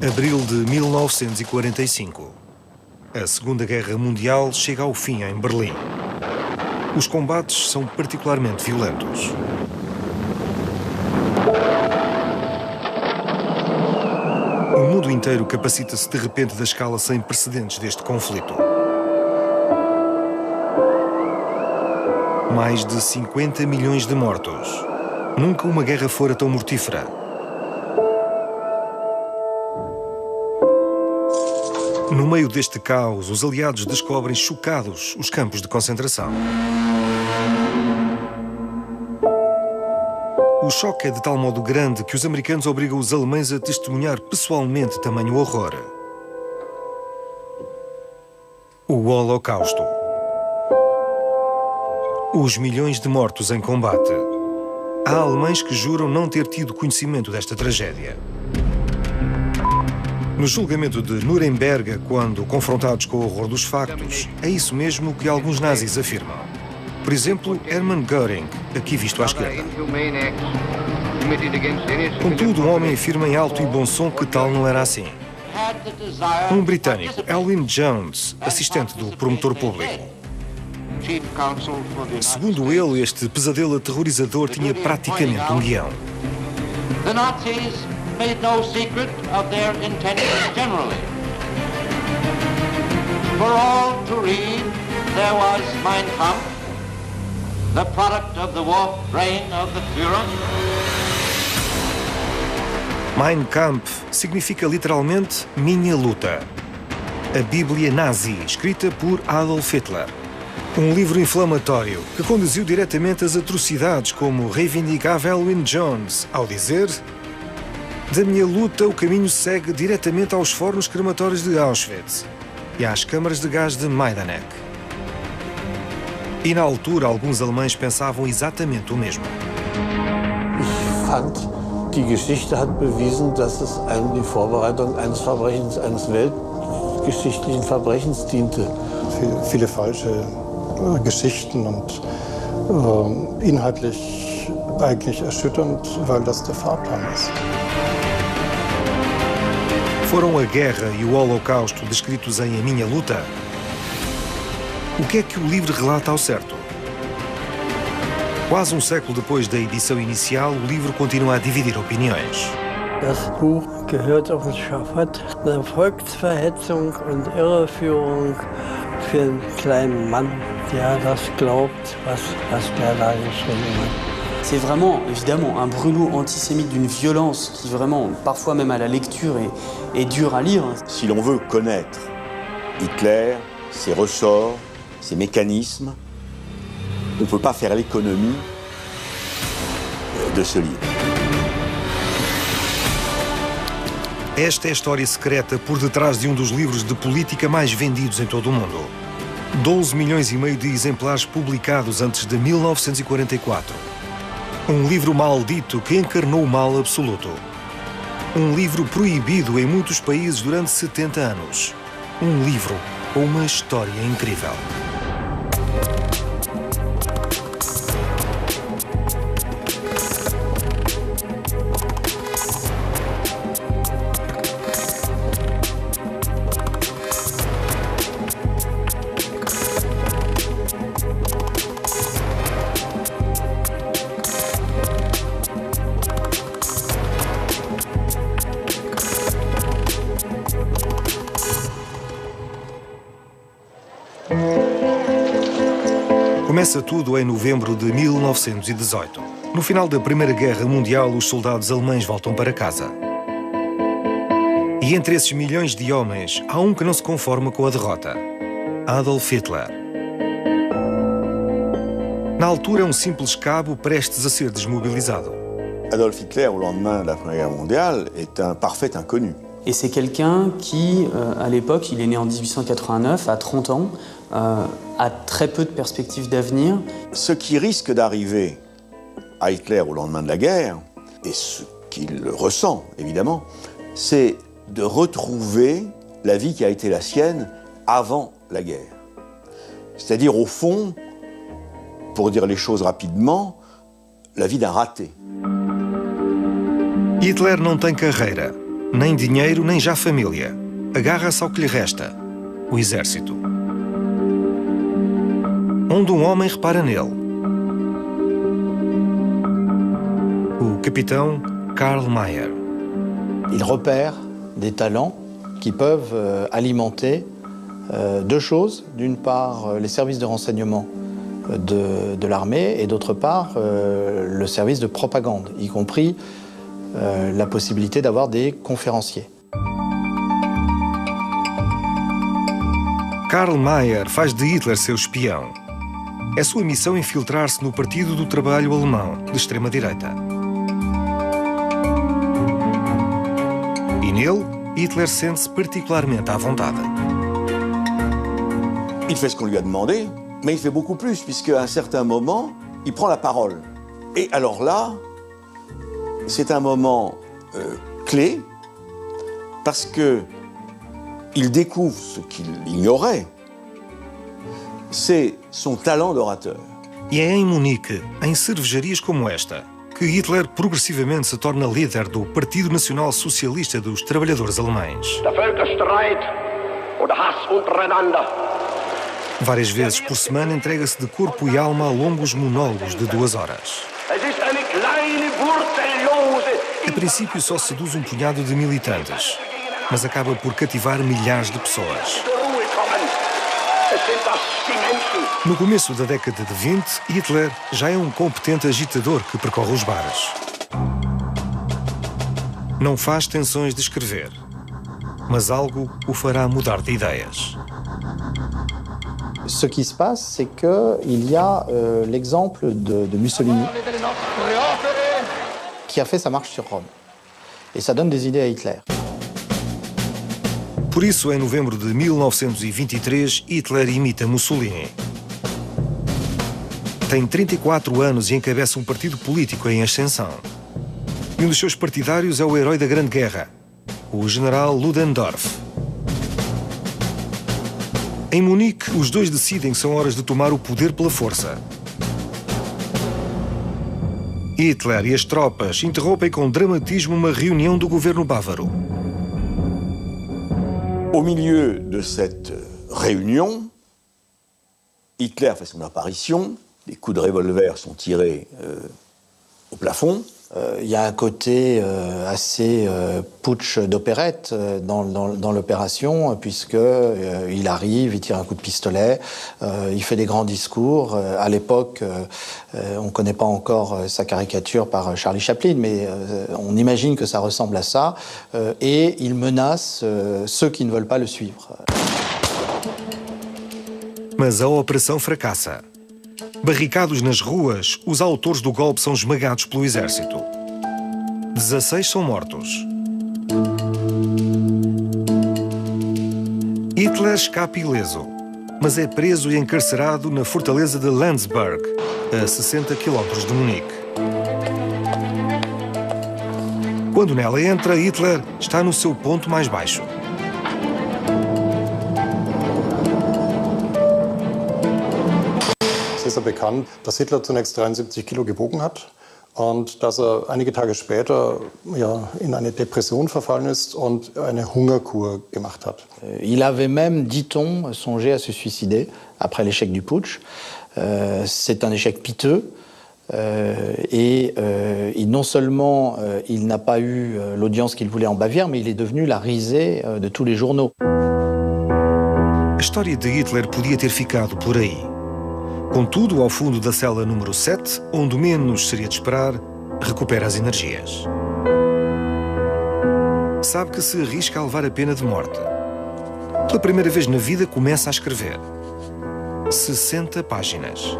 Abril de 1945. A Segunda Guerra Mundial chega ao fim em Berlim. Os combates são particularmente violentos. O mundo inteiro capacita-se de repente da escala sem precedentes deste conflito. Mais de 50 milhões de mortos. Nunca uma guerra fora tão mortífera. No meio deste caos, os aliados descobrem chocados os campos de concentração. O choque é de tal modo grande que os americanos obrigam os alemães a testemunhar pessoalmente tamanho horror. O Holocausto. Os milhões de mortos em combate. Há alemães que juram não ter tido conhecimento desta tragédia. No julgamento de Nuremberg, quando confrontados com o horror dos factos, é isso mesmo que alguns nazis afirmam. Por exemplo, Hermann Göring, aqui visto à esquerda. Contudo, um homem afirma em alto e bom som que tal não era assim. Um britânico, Elwyn Jones, assistente do promotor público. Segundo ele, este pesadelo aterrorizador tinha praticamente um guião. Made no secret of their intentions generally. For all to read, there was Mein Kampf, the product of the war brain of the Führer. Mein Kampf significa literalmente Minha Luta. A Bíblia nazi, escrita por Adolf Hitler. Um livro inflamatório que conduziu diretamente às atrocidades, como reivindicava Elwyn Jones, ao dizer: da minha luta, o caminho segue diretamente aos fornos crematórios de Auschwitz e às câmaras de gás de Majdanek. E na altura, alguns alemães pensavam exatamente o mesmo. Ich fand, die Geschichte hat bewiesen, dass es die Vorbereitung eines Verbrechens, eines weltgeschichtlichen Verbrechens diente. Viele falsche Geschichten und inhaltlich eigentlich erschütternd, weil das der Fahrplan ist. Foram a guerra e o Holocausto descritos em A Minha Luta? O que é que o livro relata ao certo? Quase um século depois da edição inicial, o livro continua a dividir opiniões. Das Buch gehört auf den Schafott der Volksverhetzung und Irreführung für einen kleinen Mann, der das glaubt, was der da geschrieben hat. C'est vraiment, évidemment, un brûlot antisémite d'une violence qui vraiment, parfois même à la lecture, est dure à lire. Si l'on veut connaître Hitler, ses ressorts, ses mécanismes, on ne peut pas faire l'économie de ce livre. Esta é a história secreta por detrás de um dos livros de política mais vendidos em todo o mundo. 12 milhões e meio de exemplares publicados antes de 1944. Um livro maldito que encarnou o mal absoluto. Um livro proibido em muitos países durante 70 anos. Um livro com uma história incrível. Começa tudo em novembro de 1918. No final da Primeira Guerra Mundial, os soldados alemães voltam para casa. E entre esses milhões de homens, há um que não se conforma com a derrota. Adolf Hitler. Na altura, é um simples cabo prestes a ser desmobilizado. Adolf Hitler, au lendemain de la Première Guerre mondiale, est un parfait inconnu. Et c'est quelqu'un qui, à l'époque, il est né en 1889, à 30 ans, a très peu de perspectives d'avenir. Ce qui risque d'arriver à Hitler au lendemain de la guerre, et ce qu'il ressent, évidemment, c'est de retrouver la vie qui a été la sienne avant la guerre. C'est-à-dire, au fond, pour dire les choses rapidement, la vie d'un raté. Hitler não tem carreira. Nem dinheiro, nem já família. Agarra-se ao que lhe resta: o exército. Onde um homem repara nele: o capitão Karl Mayr. Il repère des talents qui peuvent alimenter deux choses. D'une part, les services de renseignement de l'armée et d'autre part, le service de propagande, y compris la possibilité d'avoir des conférenciers. Karl Mayr faz de Hitler seu espião. É sua missão infiltrar-se no Partido do Trabalho alemão, de extrema-direita. E nele, Hitler sente-se particularmente à vontade. Il fait ce qu'on lui a demandé, mais il fait beaucoup plus, puisqu'à un certain moment, il prend la parole. Et alors là, c'est un moment clé, parce qu'il découvre ce qu'il ignorait, c'est son talent d'orateur. E é em Munique, em cervejarias como esta, que Hitler progressivamente se torna líder do Partido Nacional Socialista dos Trabalhadores Alemães. Der Völkerstreit oder Hass untereinander. Várias vezes por semana entrega-se de corpo e alma a longos monólogos de 2 horas. A princípio só seduz um punhado de militantes, mas acaba por cativar milhares de pessoas. No começo da década de 20, Hitler já é um competente agitador que percorre os bares. Não faz tensões de escrever, mas algo o fará mudar de ideias. Ce qui se passe, c'est qu'il y a l'exemple de Mussolini qui a fait sa marche sur Rome. Et ça donne des idées à Hitler. Por isso, em novembro de 1923, Hitler imita Mussolini. Tem 34 anos e encabeça um partido político em ascensão. E um dos seus partidários é o herói da Grande Guerra, o general Ludendorff. Em Munique, os dois decidem que são horas de tomar o poder pela força. Hitler e as tropas interrompem com dramatismo uma reunião do governo bávaro. Au milieu de cette réunion, Hitler fait son apparition, des coups de revolver sont tirés au plafond. Il y a un côté assez putsch d'opérette dans l'opération, puisqu'il arrive, il tire un coup de pistolet, il fait des grands discours. À l'époque, on ne connaît pas encore sa caricature par Charlie Chaplin, mais on imagine que ça ressemble à ça, et il menace ceux qui ne veulent pas le suivre. Mas a operação fracassa. Barricados nas ruas, os autores do golpe são esmagados pelo exército. 16 são mortos. Hitler escapa ileso, mas é preso e encarcerado na fortaleza de Landsberg, a 60 km de Munique. Quando nela entra, Hitler está no seu ponto mais baixo. Es ist bekannt, dass Hitler zunächst 73 Kilo gewogen hat und dass einige Tage später in eine Depression verfallen ist und eine Hungerkur gemacht hat. Il avait même, dit-on, songé à se suicider après l'échec du putsch. C'est un échec piteux. Non seulement il n'a pas eu l'audience qu'il voulait en Bavière, mais il est devenu la risée de tous les journaux. A história de Hitler podia ter ficado por aí. Contudo, ao fundo da cela número 7, onde menos seria de esperar, recupera as energias. Sabe que se arrisca a levar a pena de morte. Pela primeira vez na vida, começa a escrever. 60 páginas.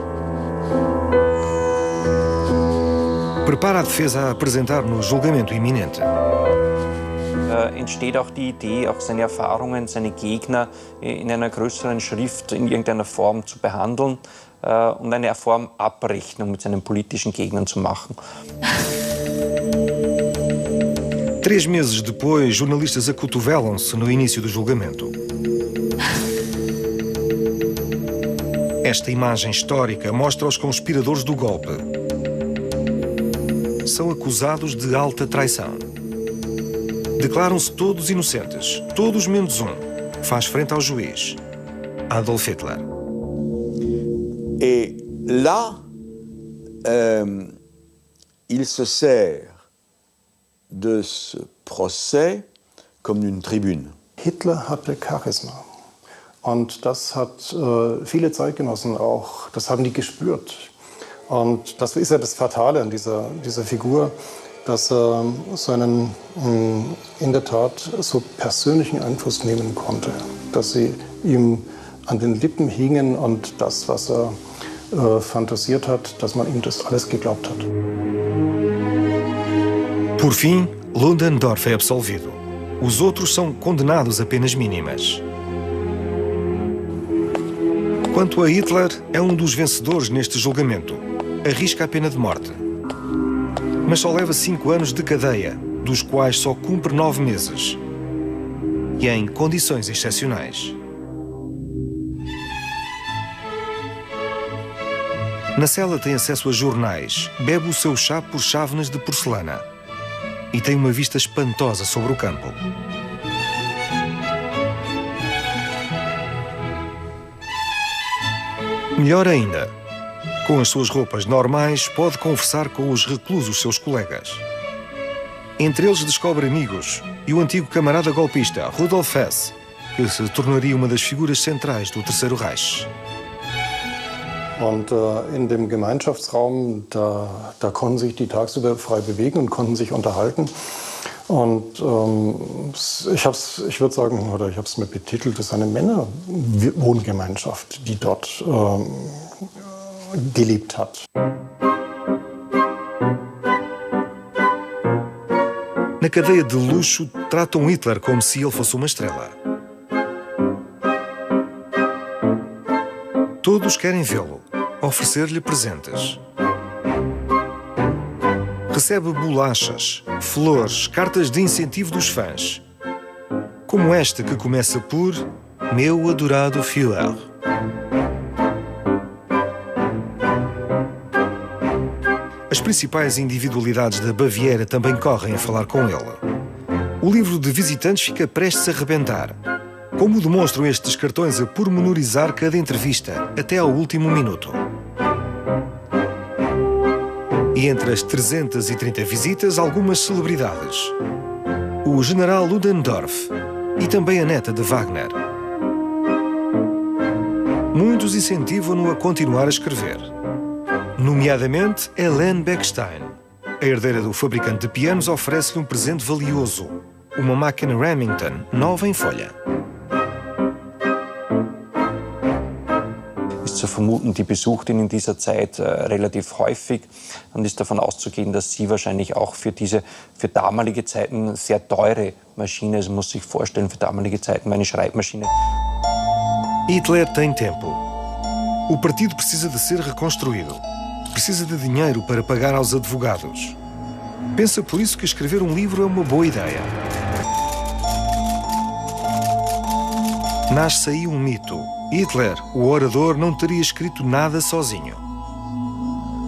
Prepara a defesa a apresentar no julgamento iminente. Entsteht auch die Idee, auch seine Erfahrungen, seine Gegner in einer größeren Schrift in irgendeiner Form zu behandeln und eine Form Abrechnung mit seinen politischen Gegnern zu machen. 3 meses depois, jornalistas acotovelam-se no início do julgamento. Esta imagem histórica mostra os conspiradores do golpe. São acusados de alta traição. Declaram-se todos inocentes, todos menos um. Faz frente ao juiz, Adolf Hitler. Et là, il se sert de ce procès comme d'une Tribüne. Hitler hatte Charisma. Und das hat viele Zeitgenossen auch, das haben die gespürt. Und das ist ja das Fatale an dieser Figur, dass er so einen in der Tat so persönlichen Einfluss nehmen konnte. Dass sie ihm an den Lippen hingen und das, was er fantasiert hat, dass man ihm das alles geglaubt hat. Por fim, Ludendorff é absolvido. Os outros são condenados a penas mínimas. Quanto a Hitler, é um dos vencedores neste julgamento. Arrisca a pena de morte. Mas só leva 5 anos de cadeia, dos quais só cumpre 9 meses. E em condições excepcionais. Na cela tem acesso a jornais, bebe o seu chá por chávenas de porcelana e tem uma vista espantosa sobre o campo. Melhor ainda, com as suas roupas normais, pode conversar com os reclusos seus colegas. Entre eles descobre amigos e o antigo camarada golpista Rudolf Hess, que se tornaria uma das figuras centrais do Terceiro Reich. Und in dem Gemeinschaftsraum, da konnten sich die tagsüber frei bewegen und konnten sich unterhalten. Und ich würde sagen, oder ich habe es mir betitelt, das ist eine Männerwohngemeinschaft, die dort gelebt hat. Na cadeia de luxo, tratam Hitler como se ele fosse uma estrela. Todos querem vê-lo, oferecer-lhe presentes. Recebe bolachas, flores, cartas de incentivo dos fãs. Como esta que começa por Meu adorado Führer. As principais individualidades da Baviera também correm a falar com ele. O livro de visitantes fica prestes a arrebentar. Como demonstram estes cartões a pormenorizar cada entrevista, até ao último minuto. E entre as 330 visitas, algumas celebridades. O general Ludendorff e também a neta de Wagner. Muitos incentivam-no a continuar a escrever. Nomeadamente, Helene Beckstein. A herdeira do fabricante de pianos oferece-lhe um presente valioso. Uma máquina Remington, nova em folha. Zu vermuten, die besucht ihn in dieser Zeit relativ häufig und ist davon auszugehen, dass sie wahrscheinlich auch für diese für damalige Zeiten sehr teure Maschine, also man muss sich vorstellen, für damalige Zeiten eine Schreibmaschine. Hitler tem tempo. O partido precisa de ser reconstruído. Precisa de dinheiro para pagar aos advogados. Pensa por isso que escrever um livro é uma boa ideia. Nasce aí um mito. Hitler, o orador, não teria escrito nada sozinho.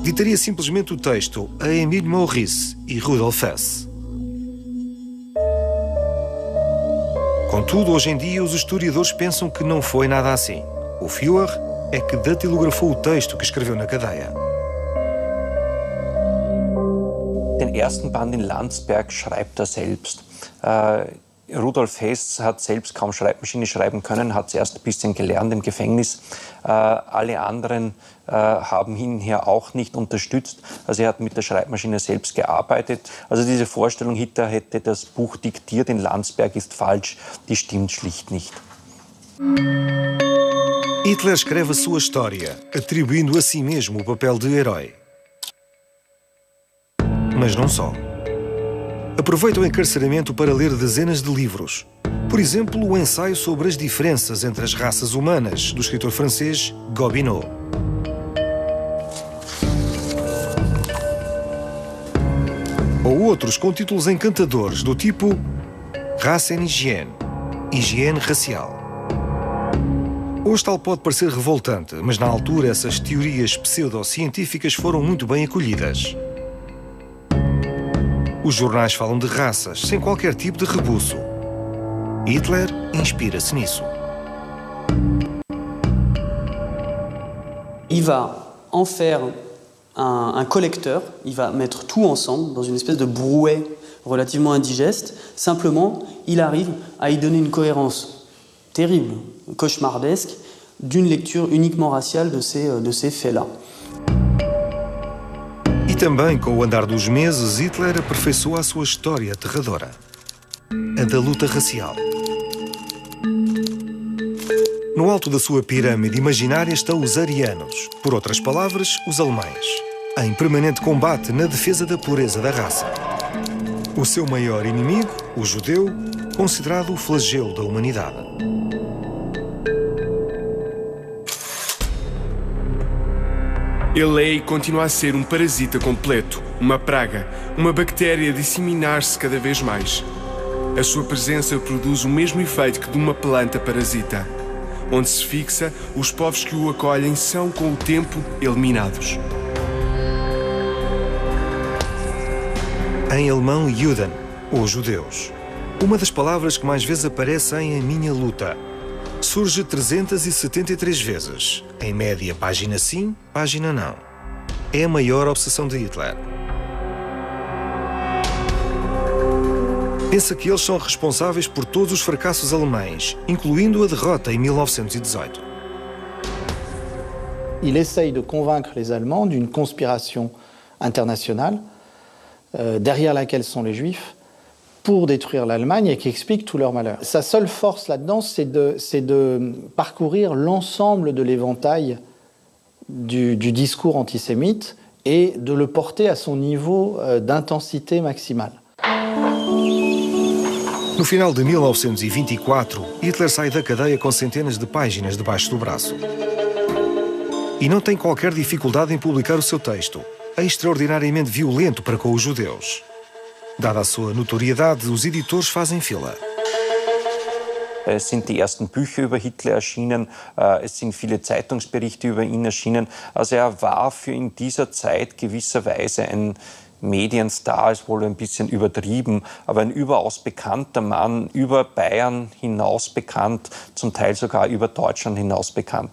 Ditaria simplesmente o texto a Emile Maurice e Rudolf Hess. Contudo, hoje em dia, os historiadores pensam que não foi nada assim. O Führer é que datilografou o texto que escreveu na cadeia. Den ersten Band in Landsberg schreibt er selbst. Rudolf Hess hat selbst kaum Schreibmaschine schreiben können, hat es erst ein bisschen gelernt im Gefängnis. Alle anderen haben ihn hier auch nicht unterstützt. Also er hat mit der Schreibmaschine selbst gearbeitet. Also diese Vorstellung, Hitler hätte das Buch diktiert in Landsberg, ist falsch. Die stimmt schlicht nicht. Hitler escreve a sua história, atribuindo a si mesmo o papel de herói. Mas não só. Aproveita o encarceramento para ler dezenas de livros. Por exemplo, o ensaio sobre as diferenças entre as raças humanas, do escritor francês Gobineau. Ou outros com títulos encantadores, do tipo Rassenhygiene, higiene racial. Hoje tal pode parecer revoltante, mas na altura essas teorias pseudocientíficas foram muito bem acolhidas. Os jornais falam de raças, sem qualquer tipo de rebuço. Hitler inspira-se nisso. Il va en faire un collecteur, il va mettre tout ensemble dans une espèce de brouet relativement indigeste. Simplement, il arrive à y donner une cohérence terrible, cauchemardesque, d'une lecture uniquement raciale de ces faits-là. E também, com o andar dos meses, Hitler aperfeiçoa a sua história aterradora. A da luta racial. No alto da sua pirâmide imaginária estão os arianos, por outras palavras, os alemães, em permanente combate na defesa da pureza da raça. O seu maior inimigo, o judeu, considerado o flagelo da humanidade. Ele é e continua a ser um parasita completo, uma praga, uma bactéria a disseminar-se cada vez mais. A sua presença produz o mesmo efeito que de uma planta parasita. Onde se fixa, os povos que o acolhem são, com o tempo, eliminados. Em alemão, Juden, ou judeus. Uma das palavras que mais vezes aparece em A Minha Luta. Surge 373 vezes. Em média, página sim, página não. É a maior obsessão de Hitler. Pensa que eles são responsáveis por todos os fracassos alemães, incluindo a derrota em 1918. Il essaye de convaincre les Allemands d'une conspiration internationale derrière laquelle sont les Juifs pour détruire l'Allemagne et qui explique tout leur malheur. Sa seule force là-dedans, c'est de parcourir l'ensemble de l'éventail du discours antisémite et de le porter à son niveau d'intensité maximale. No final de 1924, Hitler sai da cadeia com centenas de páginas debaixo do braço. E não tem qualquer dificuldade em publicar o seu texto. É extraordinariamente violento para com os judeus. Dada a sua notoriedade, os editores fazem fila. Es sind die ersten Bücher über Hitler erschienen, es sind viele Zeitungsberichte über ihn erschienen. Also er war für in dieser Zeit gewisserweise ein Medienstar, ist wohl ein bisschen übertrieben, aber ein überaus bekannter Mann, über Bayern hinaus bekannt, zum Teil sogar über Deutschland hinaus bekannt.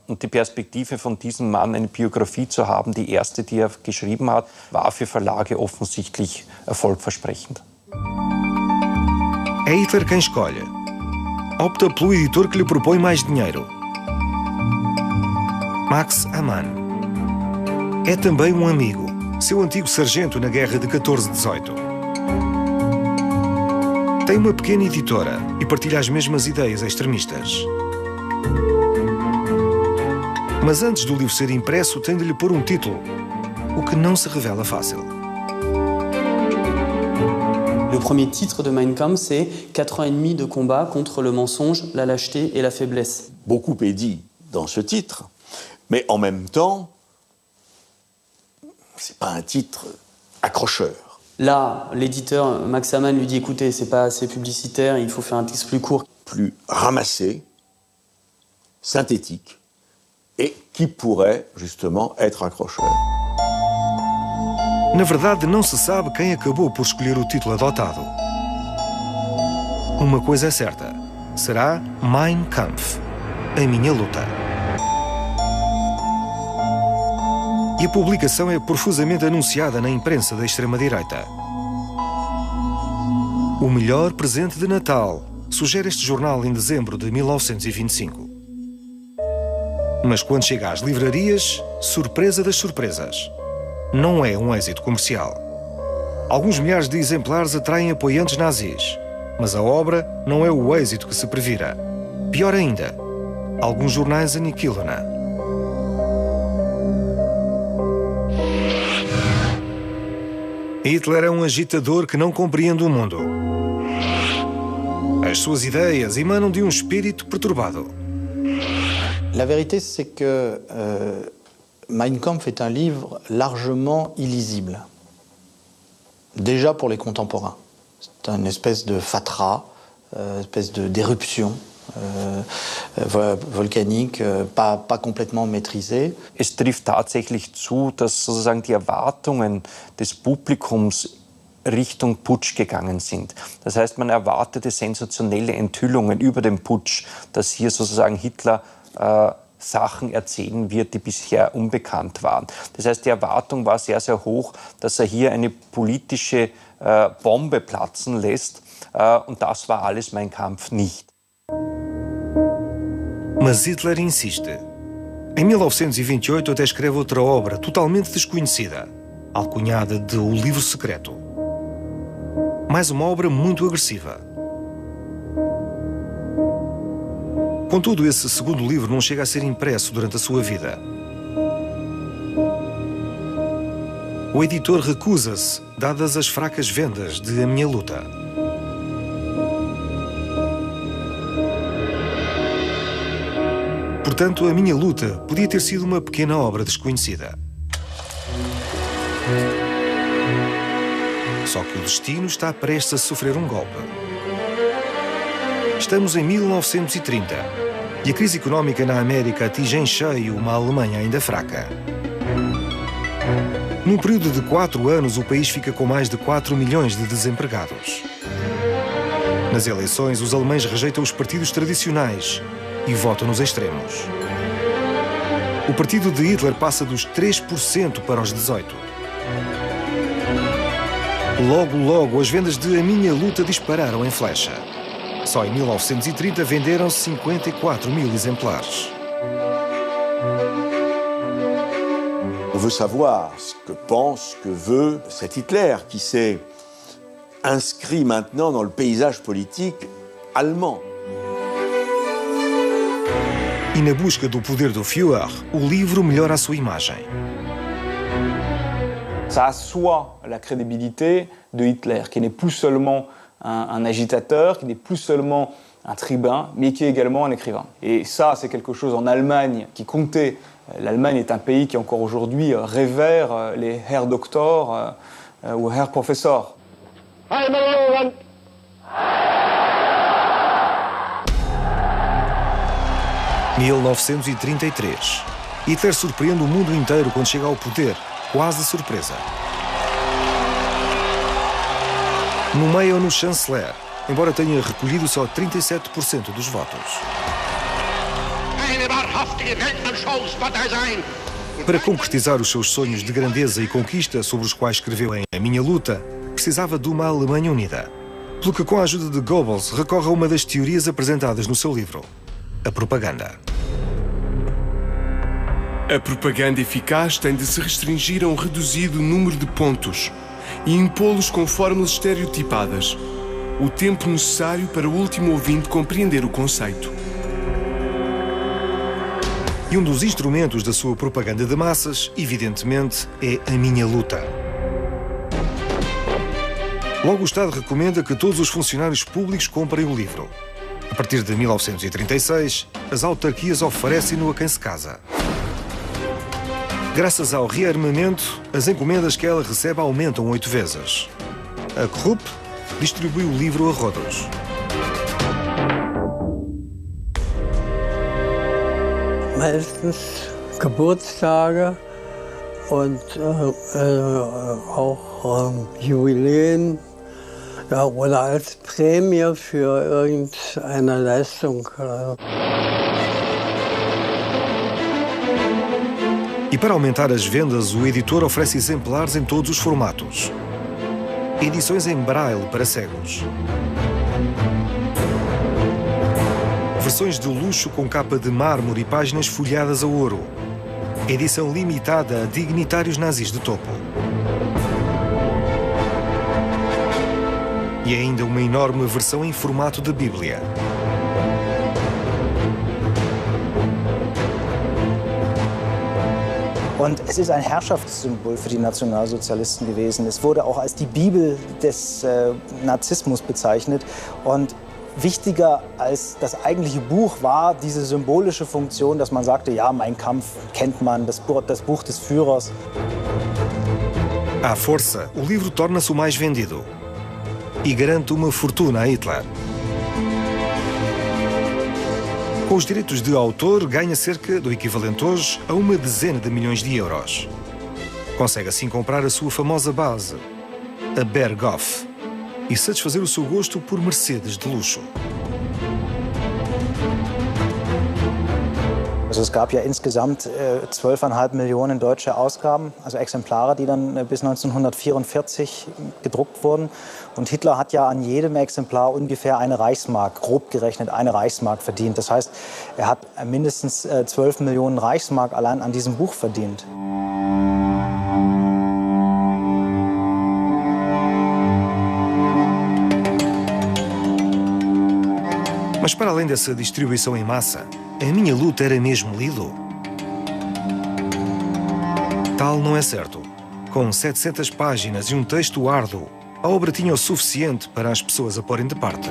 Und die Perspektive von diesem Mann, eine Biografie zu haben, die erste, die er geschrieben hat, war für Verlage offensichtlich erfolgversprechend. É Hitler quem escolhe. Opta pelo editor que lhe propõe mais dinheiro. Max Amann. É também um amigo, seu antigo sargento na guerra de 14-18. Tem uma pequena editora e partilha as mesmas ideias extremistas. Mas antes do livro ser impresso, tem de lhe pôr um título, o que não se revela fácil. Le premier titre de Mein Kampf, c'est 4 ans et demi de combat contre le mensonge, la lâcheté et la faiblesse. Beaucoup est dit dans ce titre, mais en même temps, c'est pas un titre accrocheur. Là, l'éditeur Max Amann lui dit « Écoutez, c'est pas assez publicitaire, il faut faire un texte plus court. » Plus ramassé, synthétique, et qui pourrait justement être accrocheur. Na verdade, não se sabe quem acabou por escolher o título adotado. Uma coisa é certa, será Mein Kampf, A Minha Luta. E a publicação é profusamente anunciada na imprensa da extrema-direita. O melhor presente de Natal, sugere este jornal em dezembro de 1925. Mas quando chega às livrarias, surpresa das surpresas. Não é um êxito comercial. Alguns milhares de exemplares atraem apoiantes nazis, mas a obra não é o êxito que se previra. Pior ainda, alguns jornais aniquilam-na. Hitler é um agitador que não compreende o mundo. As suas ideias emanam de um espírito perturbado. La vérité, c'est que Mein Kampf est un livre largement illisible. Déjà pour les contemporains. C'est une espèce de fatras, une espèce d'éruption volcanique, pas complètement maîtrisée. Es trifft tatsächlich zu, dass sozusagen die Erwartungen des Publikums Richtung Putsch gegangen sind. Das heißt, man erwartete sensationelle Enthüllungen über den Putsch, dass hier sozusagen Hitler Sachen erzählen wird, die bisher unbekannt waren. Das heißt, die Erwartung war sehr, sehr hoch, dass er hier eine politische Bombe platzen lässt. Und das war alles Mein Kampf nicht. Mas Hitler insiste. Em 1928 até escreve outra obra totalmente desconhecida, alcunhada de O Livro Secreto. Mais uma obra muito agressiva. Contudo, esse segundo livro não chega a ser impresso durante a sua vida. O editor recusa-se, dadas as fracas vendas de A Minha Luta. Portanto, A Minha Luta podia ter sido uma pequena obra desconhecida. Só que o destino está prestes a sofrer um golpe. Estamos em 1930 e a crise económica na América atinge em cheio uma Alemanha ainda fraca. Num período de 4 anos, o país fica com mais de 4 milhões de desempregados. Nas eleições, os alemães rejeitam os partidos tradicionais e votam nos extremos. O partido de Hitler passa dos 3% para os 18%. Logo, as vendas de A Minha Luta dispararam em flecha. Só em 1930 venderam 54 mil exemplares. On veut savoir ce que pense, ce que veut cet Hitler qui s'est inscrit maintenant dans le paysage politique allemand. E na busca do poder do Führer, o livro melhora a sua imagem. Ça assoit la crédibilité de Hitler, qui n'est plus seulement un agitateur, qui n'est plus seulement un tribun, mais qui est également un écrivain. Et ça, c'est quelque chose en Allemagne qui comptait. L'Allemagne est un pays qui encore aujourd'hui révère les Herr Doktor ou Herr Professor. 1933. Hitler surpreende o mundo inteiro quando chega ao poder, quase de surpresa. Nomeia-o chanceler, embora tenha recolhido só 37% dos votos. Para concretizar os seus sonhos de grandeza e conquista sobre os quais escreveu em A Minha Luta, precisava de uma Alemanha unida. Pelo que, com a ajuda de Goebbels, recorre a uma das teorias apresentadas no seu livro, a propaganda. A propaganda eficaz tem de se restringir a um reduzido número de pontos e impô-los com fórmulas estereotipadas, o tempo necessário para o último ouvinte compreender o conceito. E um dos instrumentos da sua propaganda de massas, evidentemente, é A Minha Luta. Logo, o Estado recomenda que todos os funcionários públicos comprem o livro. A partir de 1936, as autarquias oferecem-no a quem se casa. Graças ao rearmamento, as encomendas que ela recebe aumentam 8 vezes. A Krupp distribui o livro a rodos. Meistens Geburtstage und auch Jubiläen, ja, oder als Prämie für irgendeine Leistung. E para aumentar as vendas, o editor oferece exemplares em todos os formatos. Edições em braille para cegos. Versões de luxo com capa de mármore e páginas folheadas a ouro. Edição limitada a dignitários nazis de topo. E ainda uma enorme versão em formato de Bíblia. Und es ist ein Herrschaftssymbol für die Nationalsozialisten gewesen. Es wurde auch als die Bibel des Narzissmus bezeichnet. Und wichtiger als das eigentliche Buch war diese symbolische Funktion, dass man sagte, ja, Mein Kampf kennt man, das Buch des Führers. À força, o livro torna-se o mais vendido e garante uma fortuna a Hitler. Com os direitos de autor, ganha cerca do equivalente hoje a 1 dezena de milhões de euros. Consegue assim comprar a sua famosa base, a Berghoff e satisfazer o seu gosto por Mercedes de luxo. Also es gab ja insgesamt 12,5 Millionen deutsche Ausgaben, also Exemplare, die dann bis 1944 gedruckt wurden. Und Hitler hat ja an jedem Exemplar ungefähr eine Reichsmark, grob gerechnet eine Reichsmark verdient. Das heißt, er hat mindestens 12 Millionen Reichsmark allein an diesem Buch verdient. Mas para além dessa distribuição em massa, a Minha Luta era mesmo lido? Tal não é certo. Com 700 páginas e um texto árduo, a obra tinha o suficiente para as pessoas a porem de parte.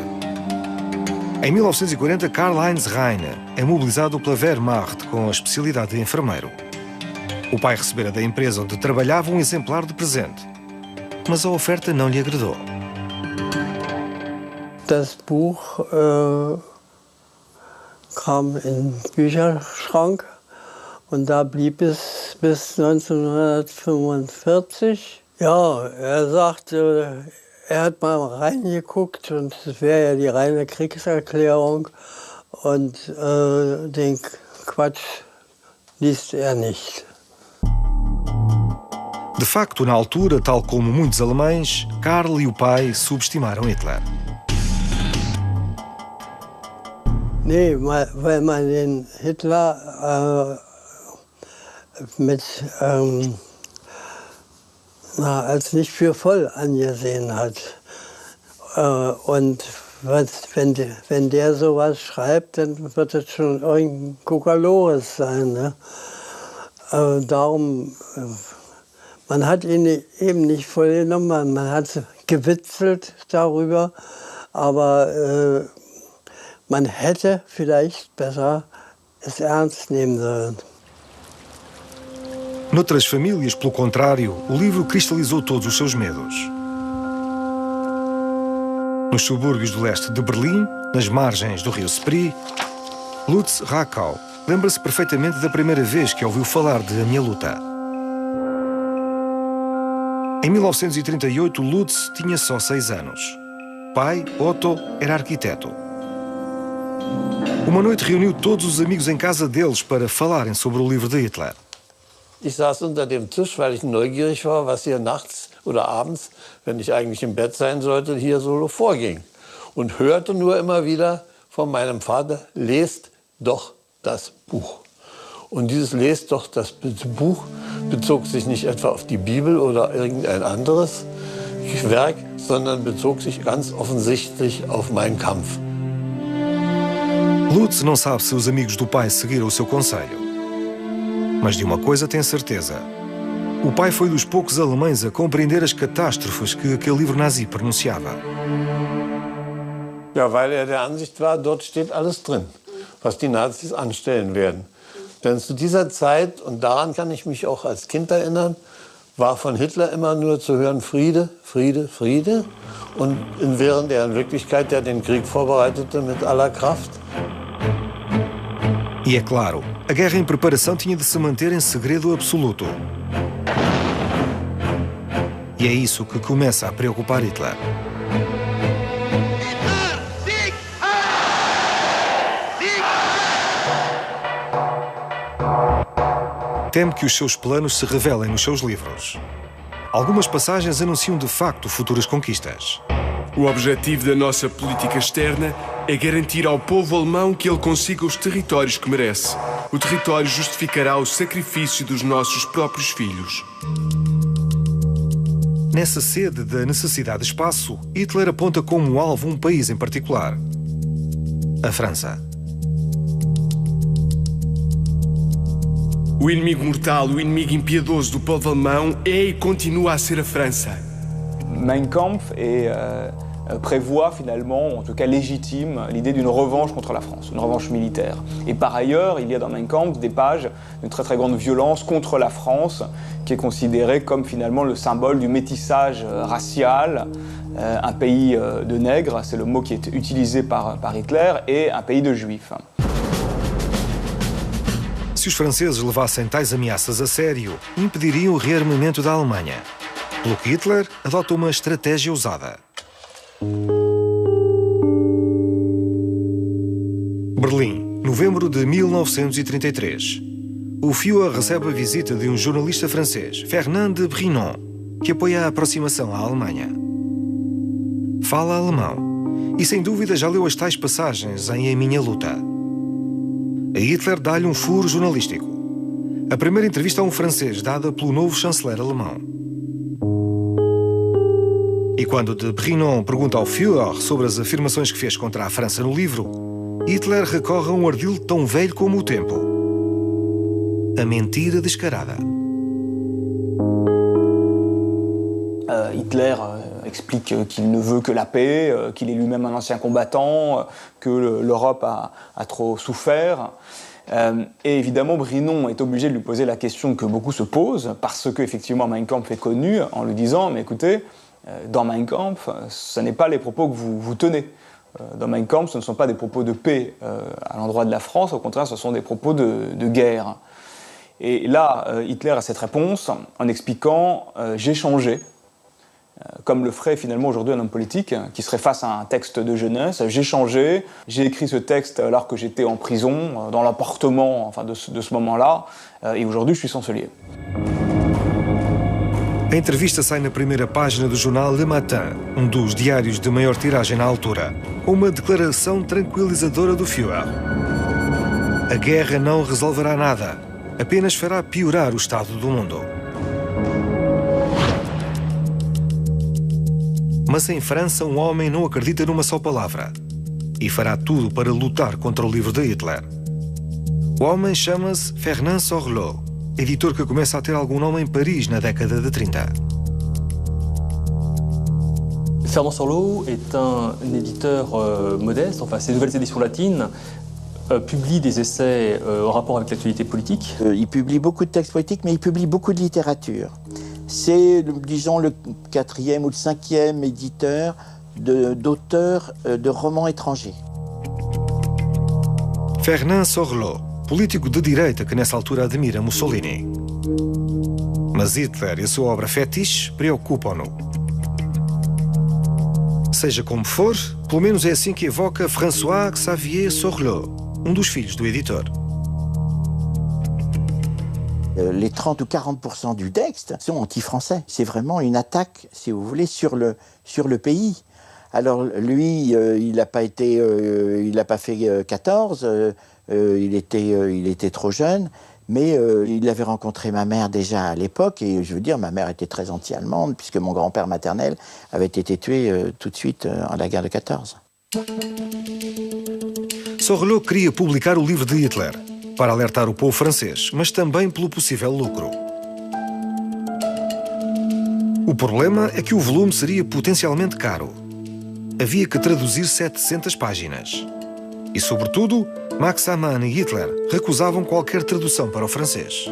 Em 1940, Karl-Heinz Heine é mobilizado pela Wehrmacht com a especialidade de enfermeiro. O pai recebera da empresa onde trabalhava um exemplar de presente, mas a oferta não lhe agradou. Das Buch kam in den Bücherschrank und da blieb es bis 1945. Ja, er sagte, er hat mal reingeguckt und es wäre ja die reine Kriegserklärung und den Quatsch liest er nicht. De facto, na altura, tal como muitos alemães, Karl e o pai subestimaram Hitler. Nee, weil man den Hitler als nicht für voll angesehen hat. Und wenn der sowas schreibt, dann wird es schon irgendein Kokolores sein. Ne? Darum, man hat ihn eben nicht voll genommen, man hat gewitzelt darüber, aber man hätte vielleicht besser es ernst nehmen sollen. Noutras famílias, pelo contrário, o livro cristalizou todos os seus medos. Nos subúrbios do leste de Berlim, nas margens do rio Spree, Lutz Rackau lembra-se perfeitamente da primeira vez que ouviu falar de A Minha Luta. Em 1938, Lutz tinha só 6 anos. Pai, Otto, era arquiteto. Uma noite reuniu todos os amigos em casa deles para falarem sobre o livro de Hitler. Ich saß unter dem Tisch, weil ich neugierig war, was hier nachts oder abends, wenn ich eigentlich im Bett sein sollte, hier so vorging. Und hörte nur immer wieder von meinem Vater, lest doch das Buch. Und dieses lest doch das Buch bezog sich nicht etwa auf die Bibel oder irgendein anderes Werk, sondern bezog sich ganz offensichtlich auf Mein Kampf. Lutz não sabe se os amigos do pai seguiram o seu conselho. Mas de uma coisa tem certeza. O pai foi dos poucos alemães a compreender as catástrofes que aquele livro nazi pronunciava. Ja, weil er der Ansicht war, dort steht alles drin, was die Nazis anstellen werden. Denn zu dieser Zeit, und daran kann ich mich auch als Kind erinnern, war von Hitler immer nur zu hören Friede, Friede, Friede. Und während er in Wirklichkeit ja den Krieg vorbereitete mit aller Kraft. E é claro, a guerra em preparação tinha de se manter em segredo absoluto. E é isso que começa a preocupar Hitler. Teme que os seus planos se revelem nos seus livros. Algumas passagens anunciam de facto futuras conquistas. O objetivo da nossa política externa é garantir ao povo alemão que ele consiga os territórios que merece. O território justificará o sacrifício dos nossos próprios filhos. Nessa sede da necessidade de espaço, Hitler aponta como alvo um país em particular: a França. O inimigo mortal, o inimigo impiedoso do povo alemão é e continua a ser a França. Mein Kampf prévoit finalement, en tout cas légitime, l'idée d'une revanche contre la France, une revanche militaire. Et par ailleurs, il y a dans Mein Kampf des pages d'une très très grande violence contre la France, qui est considérée comme finalement le symbole du métissage racial, un pays de nègres, c'est le mot qui est utilisé par Hitler, et un pays de juifs. Se os franceses levassem tais ameaças a sério, impediriam o rearmamento da Alemanha. Pelo que Hitler adota uma estratégia ousada. Berlim, novembro de 1933. O Führer recebe a visita de um jornalista francês, Fernand de Brinon, que apoia a aproximação à Alemanha. Fala alemão e, sem dúvida, já leu as tais passagens em A Minha Luta. A Hitler dá-lhe um furo jornalístico. A primeira entrevista a um francês dada pelo novo chanceler alemão. E quando de Brinon pergunta ao Führer sobre as afirmações que fez contra a França no livro, Hitler recorre a um ardil tão velho como o tempo. A mentira descarada. Hitler explique qu'il ne veut que la paix, qu'il est lui-même un ancien combattant, que l'Europe a trop souffert. Et évidemment, Brinon est obligé de lui poser la question que beaucoup se posent, parce qu'effectivement Mein Kampf est connu, en lui disant « Mais écoutez, dans Mein Kampf, ce n'est pas les propos que vous tenez. Dans Mein Kampf, ce ne sont pas des propos de paix à l'endroit de la France, au contraire, ce sont des propos de guerre. » Et là, Hitler a cette réponse en expliquant « J'ai changé ». Comme le ferait finalement aujourd'hui un homme politique qui serait face à un texte de jeunesse. J'ai changé, j'ai écrit ce texte alors que j'étais en prison, dans l'appartement de ce moment-là, et aujourd'hui je suis chancelier. A entrevista sai na primeira página do jornal Le Matin, um dos diários de maior tiragem na altura, com uma declaração tranquilizadora do Führer. A guerra não resolverá nada, apenas fará piorar o estado do mundo. Mas em França, um homem não acredita numa só palavra e fará tudo para lutar contra o livro de Hitler. O homem chama-se Fernand Sorlot, editor que começa a ter algum nome em Paris na década de 30. Fernand Sorlot est un éditeur modeste, enfin ses nouvelles éditions latines publie des essais en rapport avec l'actualité politique. Il publie beaucoup de textes politiques, mais il publie beaucoup de littérature. C'est, disons, le 4e ou le 5e éditeur d'auteurs de romans étrangers. Fernand Sorlot, político de direita que nessa altura admira Mussolini. Mas Hitler e a sua obra fetiche preocupam-no. Seja como for, pelo menos é assim que evoca François-Xavier Sorlot, um dos filhos do editor. Les 30 ou 40% du texte sont anti-français. C'est vraiment une attaque, si vous voulez, sur le pays. Alors lui, il n'a pas fait 14, il était trop jeune, mais il avait rencontré ma mère déjà à l'époque, et je veux dire, ma mère était très anti-allemande, puisque mon grand-père maternel avait été tué tout de suite à la guerre de 14. Sorlot queria publicar o livro de Hitler, para alertar o povo francês, mas também pelo possível lucro. O problema é que o volume seria potencialmente caro. Havia que traduzir 700 páginas. E, sobretudo, Max Amann e Hitler recusavam qualquer tradução para o francês.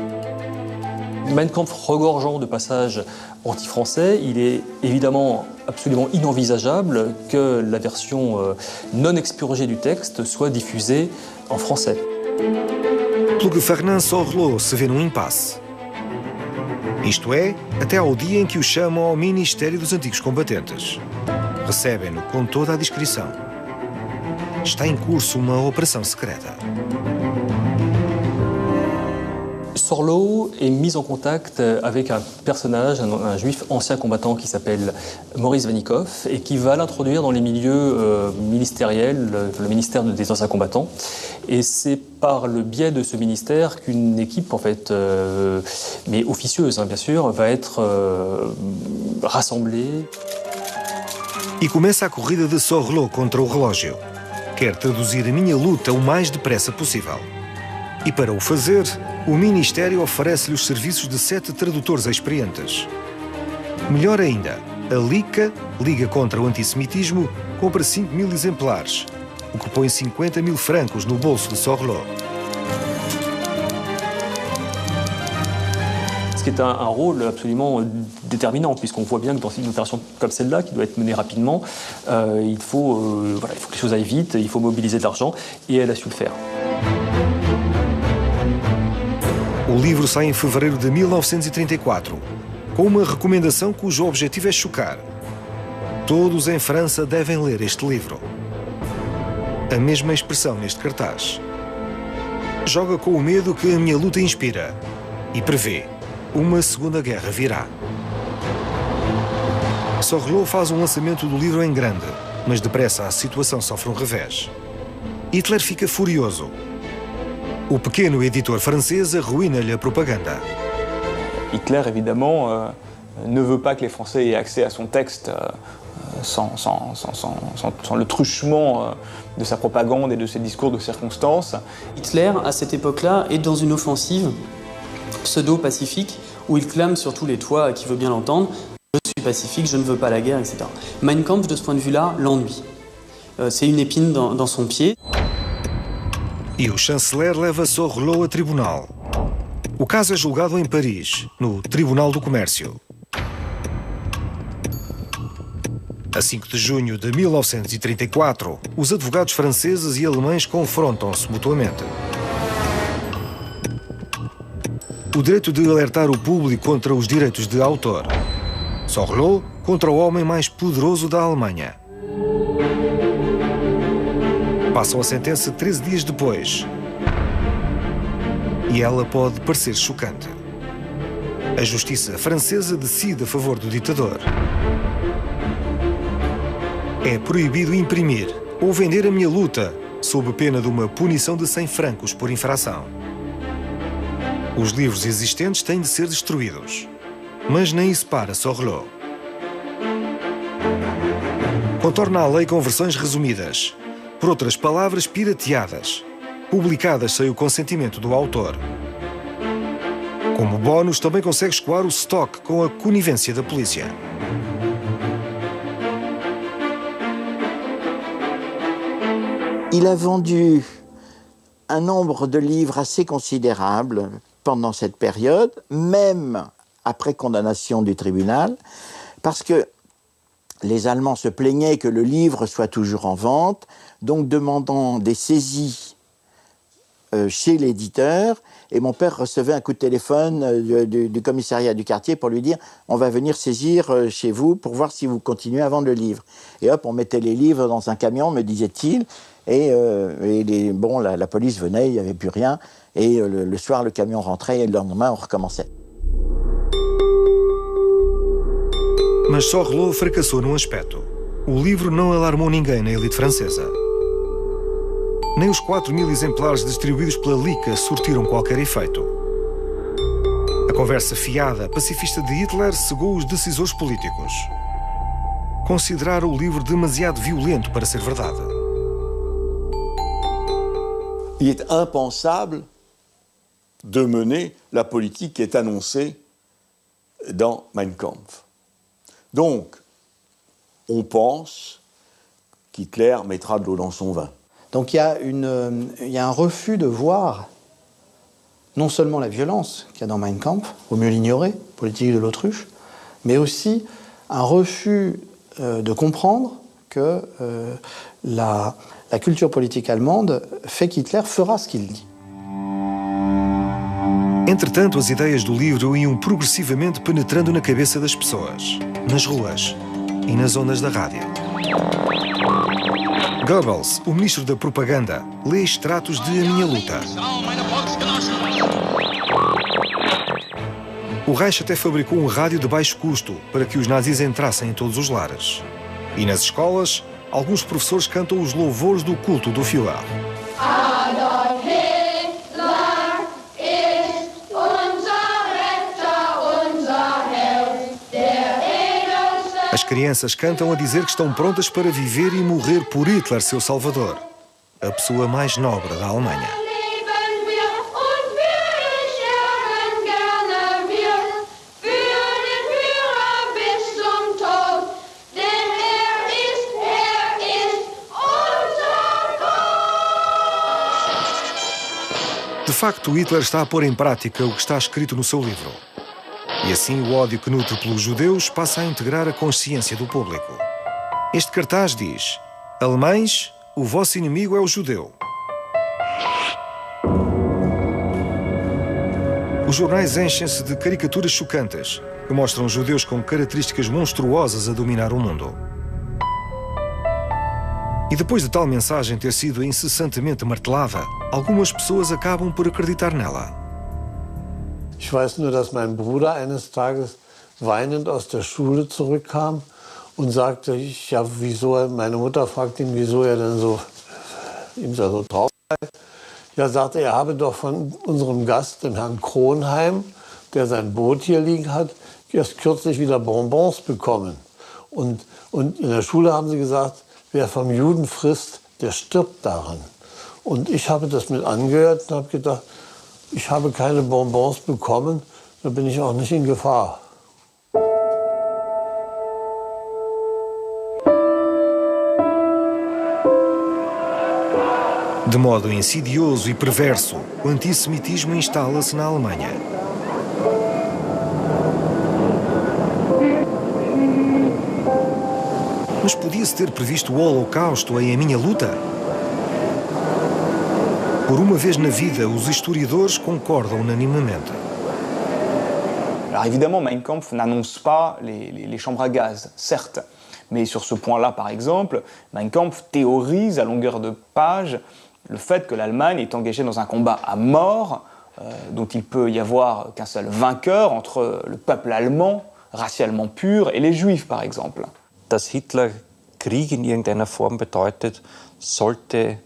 Mein Kampf regorgeant de passages anti-français, il est évidemment absolument inenvisageable que la version non expurgée du texte soit diffusée en français. Pelo que Fernand Sorlot se vê num impasse. Isto é, até ao dia em que o chamam ao Ministério dos Antigos Combatentes. Recebem-no com toda a discrição. Está em curso uma operação secreta. Sorlot est mis en contact avec un personnage, un juif ancien combattant qui s'appelle Maurice Vanikoff et qui va l'introduire dans les milieux ministériels, le ministère des anciens combattants. Et c'est par le biais de ce ministère qu'une équipe, en fait, mais officieuse, bien sûr, va être rassemblée. E começa a corrida de Sorlot contra o relógio. Quer traduzir A Minha Luta o mais depressa possível. E para o fazer, o Ministério oferece-lhe os serviços de 7 tradutores experientes. Melhor ainda, a LICA, Liga contra o Antissemitismo, compra 5.000 exemplares, o que põe 50.000 francos no bolso de Sorlot. Ce qui est un rôle absolument déterminant, puisqu'on voit bien que dans une opération comme celle-là, qui doit être menée rapidement, il faut que les choses aillent vite, il faut mobiliser de l'argent, et elle a su le faire. O livro sai em fevereiro de 1934, com uma recomendação cujo objetivo é chocar. Todos em França devem ler este livro. A mesma expressão neste cartaz. Joga com o medo que a minha luta inspira e prevê: uma segunda guerra virá. Sorlo faz um lançamento do livro em grande, mas depressa a situação sofre um revés. Hitler fica furioso. O pequeno editor francês arruína-lhe a propaganda. Hitler, évidemment, ne veut pas que les Français aient accès à son texte sans le truchement de sa propagande et de ses discours de circonstance. Hitler, à cette époque-là, est dans une offensive pseudo-pacifique où il clame sur tous les toits, qui veut bien l'entendre, « Je suis pacifique, je ne veux pas la guerre », etc. Mein Kampf, de ce point de vue-là, l'ennuie. C'est une épine dans son pied. E o chanceler leva Sorlo a tribunal. O caso é julgado em Paris, no Tribunal do Comércio. A 5 de junho de 1934, os advogados franceses e alemães confrontam-se mutuamente. O direito de alertar o público contra os direitos de autor. Sorlo contra o homem mais poderoso da Alemanha. Passam a sentença 13 dias depois. E ela pode parecer chocante. A justiça francesa decide a favor do ditador. É proibido imprimir ou vender a minha luta, sob pena de uma punição de 100 francos por infração. Os livros existentes têm de ser destruídos. Mas nem isso para Sorlo. Contorna a lei com versões resumidas, por outras palavras, pirateadas, publicadas sem o consentimento do autor. Como bónus, também consegue escoar o estoque com a conivência da polícia. Il a vendu un nombre de livres assez considérable pendant cette période, même après condamnation du tribunal, parce que les Allemands se plaignaient que le livre soit toujours en vente, donc demandant des saisies chez l'éditeur, et mon père recevait un coup de téléphone du commissariat du quartier pour lui dire « On va venir saisir chez vous pour voir si vous continuez à vendre le livre ». Et hop, on mettait les livres dans un camion, me disait-il, et la police venait, il n'y avait plus rien, et le soir, le camion rentrait, et le lendemain, on recommençait. Mas Sorlo fracassou num aspecto. O livro não alarmou ninguém na elite francesa. Nem os 4.000 exemplares distribuídos pela Lica surtiram qualquer efeito. A conversa fiada, pacifista de Hitler cegou os decisores políticos. Consideraram o livro demasiado violento para ser verdade. Il est impensable de mener la politique qui est annoncée dans Mein Kampf. Donc, on pense qu'Hitler mettra de l'eau dans son vin. Donc il y a un refus de voir non seulement la violence qu'il y a dans Mein Kampf, au mieux l'ignorer, politique de l'autruche, mais aussi un refus de comprendre que la culture politique allemande fait qu'Hitler fera ce qu'il dit. Entretanto, as ideias do livro iam progressivamente penetrando na cabeça das pessoas, nas ruas e nas ondas da rádio. Goebbels, o ministro da propaganda, lê extratos de A Minha Luta. O Reich até fabricou um rádio de baixo custo para que os nazis entrassem em todos os lares. E nas escolas, alguns professores cantam os louvores do culto do Führer. As crianças cantam a dizer que estão prontas para viver e morrer por Hitler, seu salvador, a pessoa mais nobre da Alemanha. De facto, Hitler está a pôr em prática o que está escrito no seu livro. E assim o ódio que nutre pelos judeus passa a integrar a consciência do público. Este cartaz diz: Alemães, o vosso inimigo é o judeu. Os jornais enchem-se de caricaturas chocantes que mostram judeus com características monstruosas a dominar o mundo. E depois de tal mensagem ter sido incessantemente martelada, algumas pessoas acabam por acreditar nela. Ich weiß nur, dass mein Bruder eines Tages weinend aus der Schule zurückkam und sagte, meine Mutter fragte ihn, wieso er denn ihm so traurig sei. Ja, sagte er habe doch von unserem Gast, dem Herrn Kronheim, der sein Boot hier liegen hat, erst kürzlich wieder Bonbons bekommen. Und in der Schule haben sie gesagt, wer vom Juden frisst, der stirbt daran. Und ich habe das mit angehört und habe gedacht, ich habe keine Bonbons bekommen, da bin ich auch nicht in Gefahr. De modo insidioso e perverso, o antissemitismo instala-se na Alemanha. Mas podia-se ter previsto o Holocausto em A Minha Luta? Por uma vez na vida, os historiadores concordam unanimemente. Alors évidemment, Mein Kampf n'annonce pas les chambres à gaz, certes. Mais sur ce point-là, par exemple, Mein Kampf théorise à longueur de page le fait que l'Allemagne est engagée dans un combat à mort, dont il peut y avoir qu'un seul vainqueur entre le peuple allemand, racialement pur, et les Juifs, par exemple. Dass Hitler Krieg in irgendeiner Form bedeutet, sollte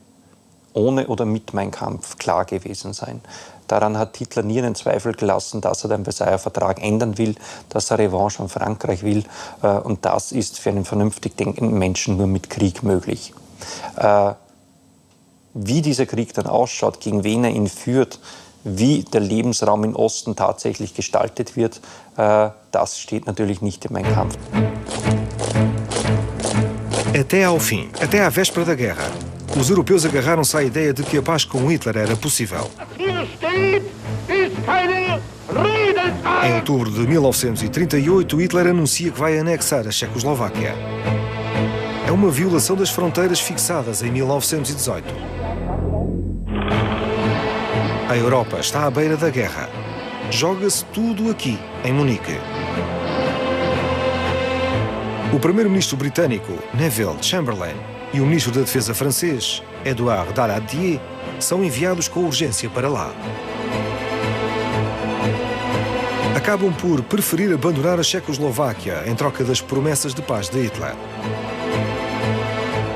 ohne oder mit Mein Kampf klar gewesen sein. Daran hat Hitler nie einen Zweifel gelassen, dass er den Versailler Vertrag ändern will, dass er Revanche an Frankreich will. Und das ist für einen vernünftig denkenden Menschen nur mit Krieg möglich. Wie dieser Krieg dann ausschaut, gegen wen er ihn führt, wie der Lebensraum im Osten tatsächlich gestaltet wird, das steht natürlich nicht in Mein Kampf. Até ao fim, até à véspera da guerra, os europeus agarraram-se à ideia de que a paz com Hitler era possível. Em outubro de 1938, Hitler anuncia que vai anexar a Checoslováquia. É uma violação das fronteiras fixadas em 1918. A Europa está à beira da guerra. Joga-se tudo aqui, em Munique. O primeiro-ministro britânico, Neville Chamberlain, e o ministro da Defesa francês, Édouard Daladier, são enviados com urgência para lá. Acabam por preferir abandonar a Checoslováquia em troca das promessas de paz de Hitler.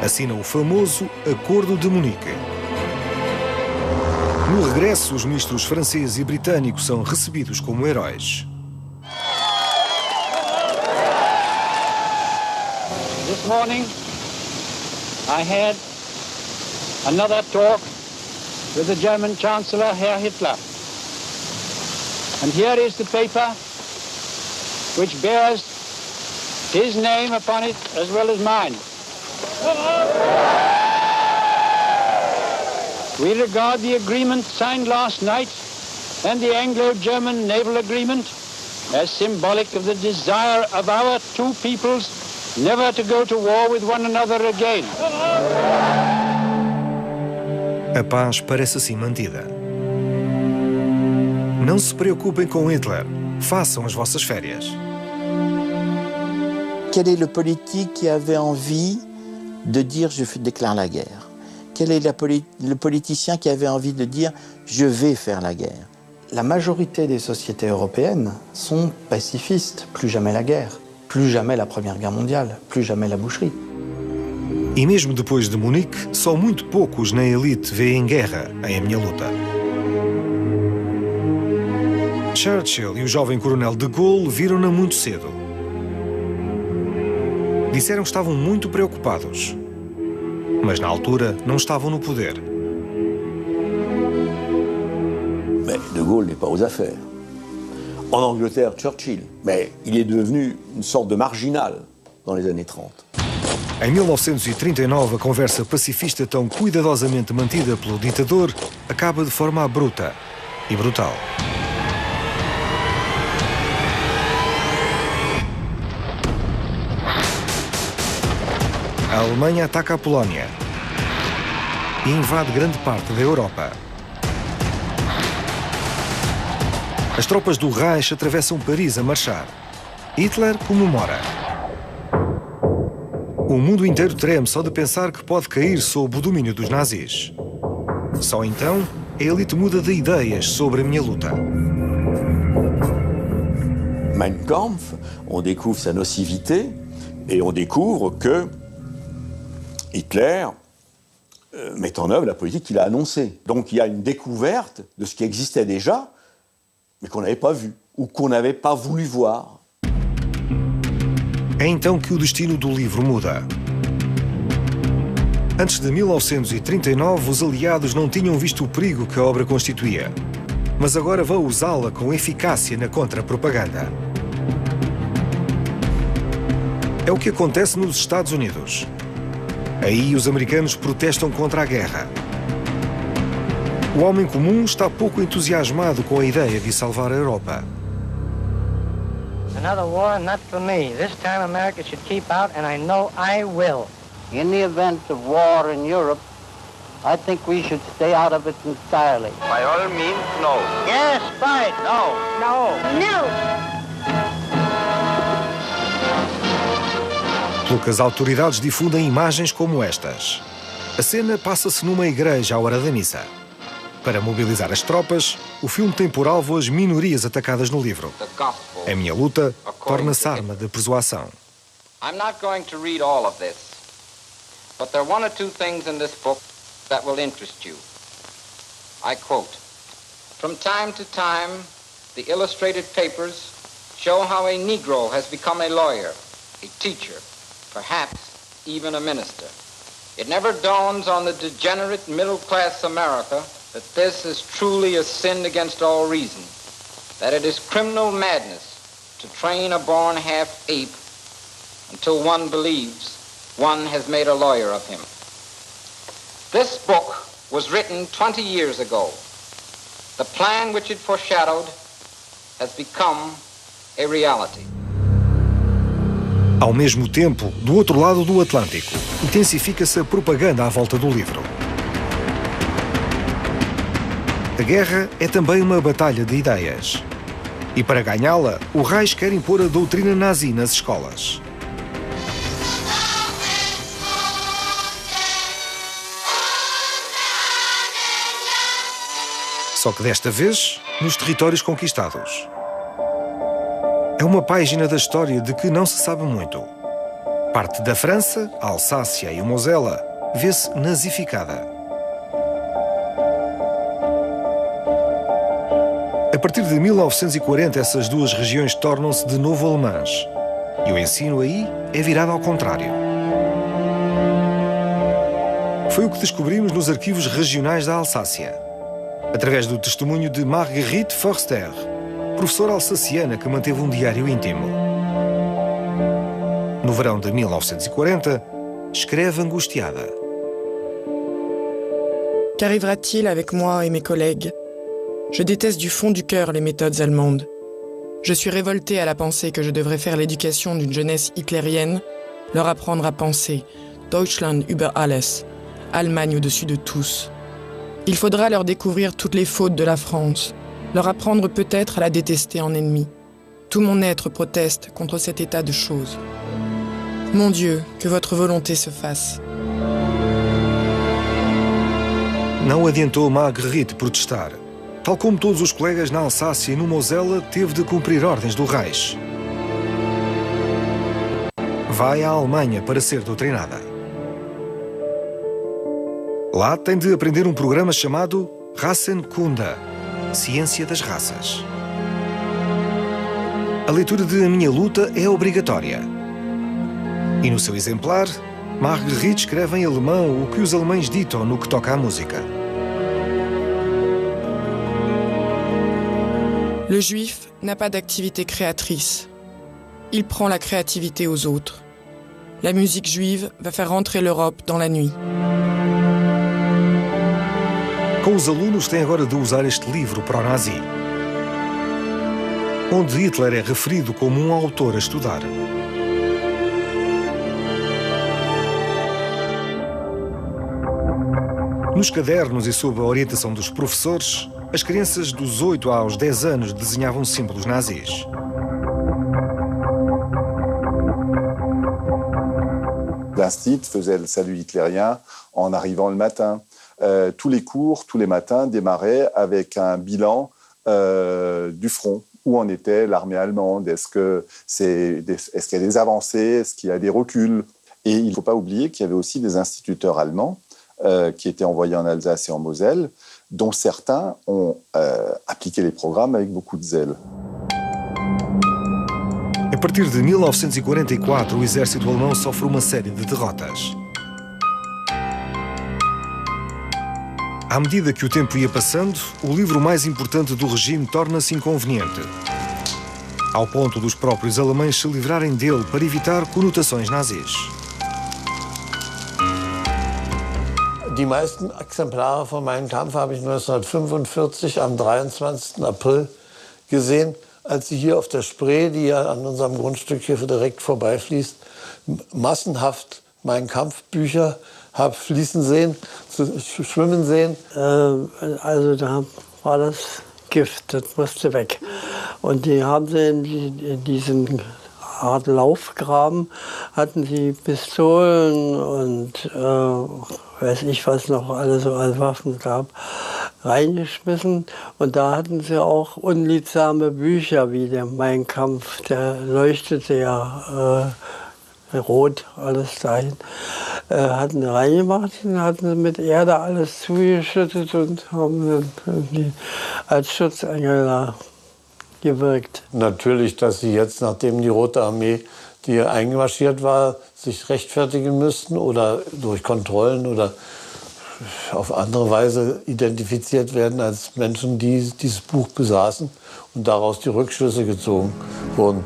Assinam o famoso Acordo de Munique. No regresso, os ministros francês e britânicos são recebidos como heróis. This morning, I had another talk with the German Chancellor, Herr Hitler. And here is the paper which bears his name upon it as well as mine. We regard the agreement signed last night and the Anglo-German naval agreement as symbolic of the desire of our two peoples never to go to war with one another again. A paz parece assim mantida. Não se preocupem com Hitler. Façam as vossas férias. Quel est le politique qui avait envie de dire je déclare la guerre? Quel est le politicien qui avait envie de dire je vais faire la guerre? La majorité des sociétés européennes sont pacifistes. Plus jamais la guerre, plus jamais la Première Guerre mondiale, plus jamais la boucherie. E mesmo depois de Munique, só muito poucos na elite veem guerra em A Minha Luta. Churchill e o jovem coronel de Gaulle viram-na muito cedo. Disseram que estavam muito preocupados, mas na altura não estavam no poder. Mais de Gaulle n'est pas aux affaires. En Angleterre, Churchill, mais il est devenu une sorte de marginal dans les années 30. Em 1939, a conversa pacifista tão cuidadosamente mantida pelo ditador acaba de forma abrupta e brutal. A Alemanha ataca a Polónia e invade grande parte da Europa. As tropas do Reich atravessam Paris a marchar. Hitler comemora. O mundo inteiro treme só de pensar que pode cair sob o domínio dos nazis. Só então, a elite muda de ideias sobre a minha luta. Mein Kampf, on découvre sa nocivité et on découvre que Hitler met en œuvre la politique qu'il a annoncée. Donc il y a une découverte de ce qui existait déjà, mais qu'on n'avait pas vu ou qu'on n'avait pas voulu voir. É então que o destino do livro muda. Antes de 1939, os aliados não tinham visto o perigo que a obra constituía, mas agora vão usá-la com eficácia na contra-propaganda. É o que acontece nos Estados Unidos. Aí os americanos protestam contra a guerra. O homem comum está pouco entusiasmado com a ideia de salvar a Europa. Another war, not for me. This time America should keep out, and I know I will. In the event of war in Europe, I think we should stay out of it entirely. By all means, no. Yes, fight. No. No. No. Pelo que as autoridades difundem imagens como estas. A cena passa-se numa igreja à hora da missa. Para mobilizar as tropas, o filme tem por alvo as minorias atacadas no livro. A minha luta torna-se arma de persuasão. I'm not going to read all of this, but there are one or two things in this book that will interest you. I quote, "From time to time, the illustrated papers show how a Negro has become a lawyer, a teacher, perhaps even a minister. It never dawns on the degenerate middle-class America that this is truly a sin against all reason, that it is criminal madness to train a born half-ape until one believes one has made a lawyer of him." This book was written 20 years ago. The plan which it foreshadowed has become a reality. Ao mesmo tempo, do outro lado do Atlântico, intensifica-se a propaganda à volta do livro. A guerra é também uma batalha de ideias. E para ganhá-la, o Reich quer impor a doutrina nazi nas escolas. Só que desta vez, nos territórios conquistados. É uma página da história de que não se sabe muito. Parte da França, a Alsácia e o Mosela, vê-se nazificada. A partir de 1940, essas duas regiões tornam-se de novo alemãs. E o ensino aí é virado ao contrário. Foi o que descobrimos nos arquivos regionais da Alsácia, através do testemunho de Marguerite Forster, professora alsaciana que manteve um diário íntimo. No verão de 1940, escreve angustiada. Qu'arrivera-t-il avec moi et mes collègues? Je déteste du fond du cœur les méthodes allemandes. Je suis révoltée à la pensée que je devrais faire l'éducation d'une jeunesse hitlérienne, leur apprendre à penser Deutschland über alles, Allemagne au-dessus de tous. Il faudra leur découvrir toutes les fautes de la France, leur apprendre peut-être à la détester en ennemi. Tout mon être proteste contre cet état de choses. Mon Dieu, que votre volonté se fasse. Não adiantou Marguerite protestar. Tal como todos os colegas na Alsácia e no Mosela, teve de cumprir ordens do Reich. Vai à Alemanha para ser doutrinada. Lá tem de aprender um programa chamado Rassenkunde, Ciência das Raças. A leitura de A Minha Luta é obrigatória. E no seu exemplar, Marguerite escreve em alemão o que os alemães ditam no que toca à música. Le juif n'a pas d'activité créatrice. Il prend la créativité aux autres. La musique juive va faire rentrer l'Europe dans la nuit. Com os alunos têm agora de usar este livro pró-nazi, onde Hitler é referido como um autor a estudar. Nos cadernos e sob a orientação dos professores, as crianças dos 8 aos 10 anos desenhavam símbolos nazis. L'instit faisait le salut hitlérien en arrivant le matin. Tous les cours, tous les matins, démarraient avec un bilan du front. Où en était l'armée allemande? Est-ce qu'il y a des avancées? Est-ce qu'il y a des reculs? Et il ne faut pas oublier qu'il y avait aussi des instituteurs allemands qui étaient envoyés en Alsace et en Moselle, dont certains ont appliqué les programmes avec beaucoup de zèle. A partir de 1944, o exército alemão sofre uma série de derrotas. À medida que o tempo ia passando, o livro mais importante do regime torna-se inconveniente, ao ponto dos próprios alemães se livrarem dele para evitar conotações nazis. Die meisten Exemplare von Mein Kampf habe ich 1945 am 23. April gesehen, als sie hier auf der Spree, die ja an unserem Grundstück hier direkt vorbeifließt, massenhaft Mein Kampf Bücher habe fließen sehen, schwimmen sehen. Also da war das Gift, das musste weg. Und die haben sie in diesen Art Laufgraben, hatten sie Pistolen und weiß ich was noch alles so als Waffen gab, reingeschmissen. Und da hatten sie auch unliebsame Bücher wie der Mein Kampf, der leuchtete ja rot, alles dahin. Hatten reingemacht, hatten sie mit Erde alles zugeschüttet und haben irgendwie als Schutzengel gewirkt. Natürlich, dass sie jetzt, nachdem die Rote Armee, die hier eingemarschiert war, sich rechtfertigen müssten oder durch Kontrollen oder auf andere Weise identifiziert werden als Menschen, die dieses Buch besaßen und daraus die Rückschlüsse gezogen wurden.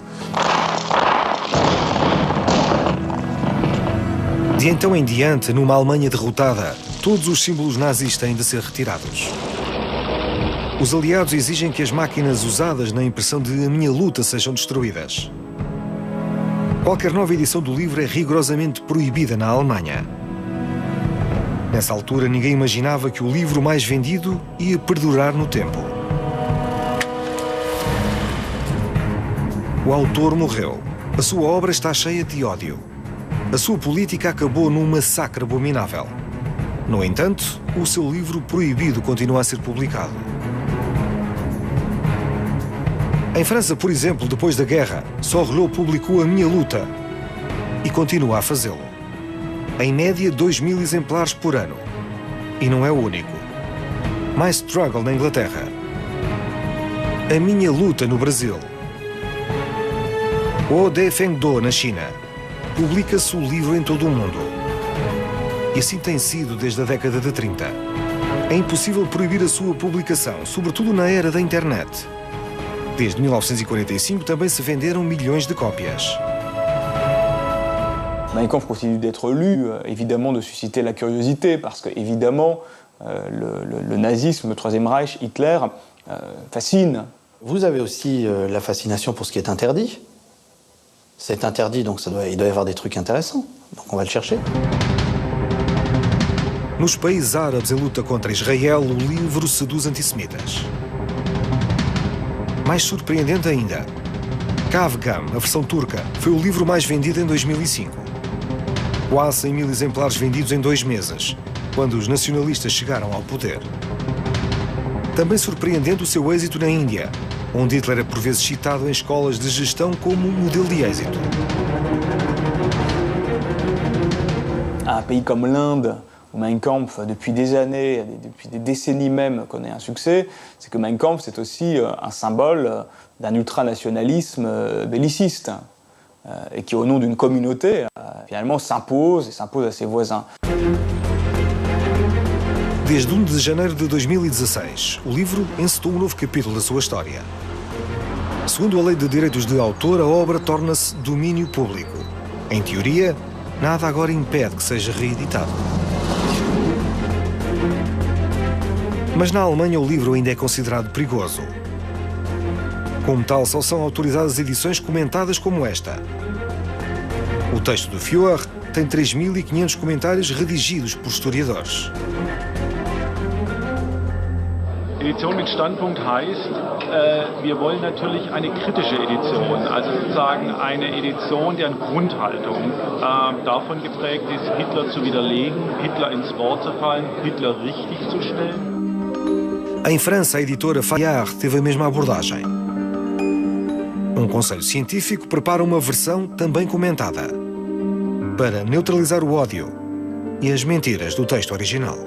De então em diante, numa Alemanha derrotada, todos os símbolos nazis têm de ser retirados. Os aliados exigem que as máquinas usadas na impressão de A Minha Luta sejam destruídas. Qualquer nova edição do livro é rigorosamente proibida na Alemanha. Nessa altura, ninguém imaginava que o livro mais vendido ia perdurar no tempo. O autor morreu. A sua obra está cheia de ódio. A sua política acabou num massacre abominável. No entanto, o seu livro proibido continua a ser publicado. Em França, por exemplo, depois da guerra, Sorleau publicou A Minha Luta e continua a fazê-lo. Em média, 2.000 exemplares por ano. E não é o único. My Struggle na Inglaterra. A Minha Luta no Brasil. O De Feng Do na China. Publica-se o livro em todo o mundo. E assim tem sido desde a década de 30. É impossível proibir a sua publicação, sobretudo na era da internet. Desde 1945 também se venderam milhões de cópias. Mein Kampf continue d'être lu, évidemment de susciter la curiosité, parce que évidemment le nazisme, le Troisième Reich, Hitler fascine. Vous avez aussi la fascination pour ce qui est interdit. C'est interdit, donc il doit y avoir des trucs intéressants. Donc on va le chercher. Nos países árabes em luta contra Israel, o livro seduz antissemitas. Mais surpreendente ainda, Kavgam, a versão turca, foi o livro mais vendido em 2005. Quase 100.000 exemplares vendidos em 2 meses, quando os nacionalistas chegaram ao poder. Também surpreendente o seu êxito na Índia, onde Hitler é por vezes citado em escolas de gestão como modelo de êxito. Un pays comme l'Inde, où Mein Kampf, depuis des années, depuis des décennies même, connaît un succès, c'est que Mein Kampf, c'est aussi un symbole d'un ultranationalisme belliciste, et qui, au nom d'une communauté, finalement s'impose à ses voisins. Desde 1 de janeiro de 2016, o livro encetou um novo capítulo da sua história. Segundo a Lei de Direitos de Autor, a obra torna-se domínio público. Em teoria, nada agora impede que seja reeditado. Mas na Alemanha o livro ainda é considerado perigoso. Como tal, só são autorizadas edições comentadas como esta. O texto do Führer tem 3.500 comentários redigidos por historiadores. Edition mit Standpunkt heißt, wir wollen natürlich eine kritische Edition, also sozusagen eine Edition, deren Grundhaltung davon geprägt ist, Hitler zu widerlegen, Hitler ins Wort zu fallen, Hitler richtig zu stellen. Em França, a editora Fayard teve a mesma abordagem. Conselho científico prepara uma versão também comentada para neutralizar o ódio e as mentiras do texto original.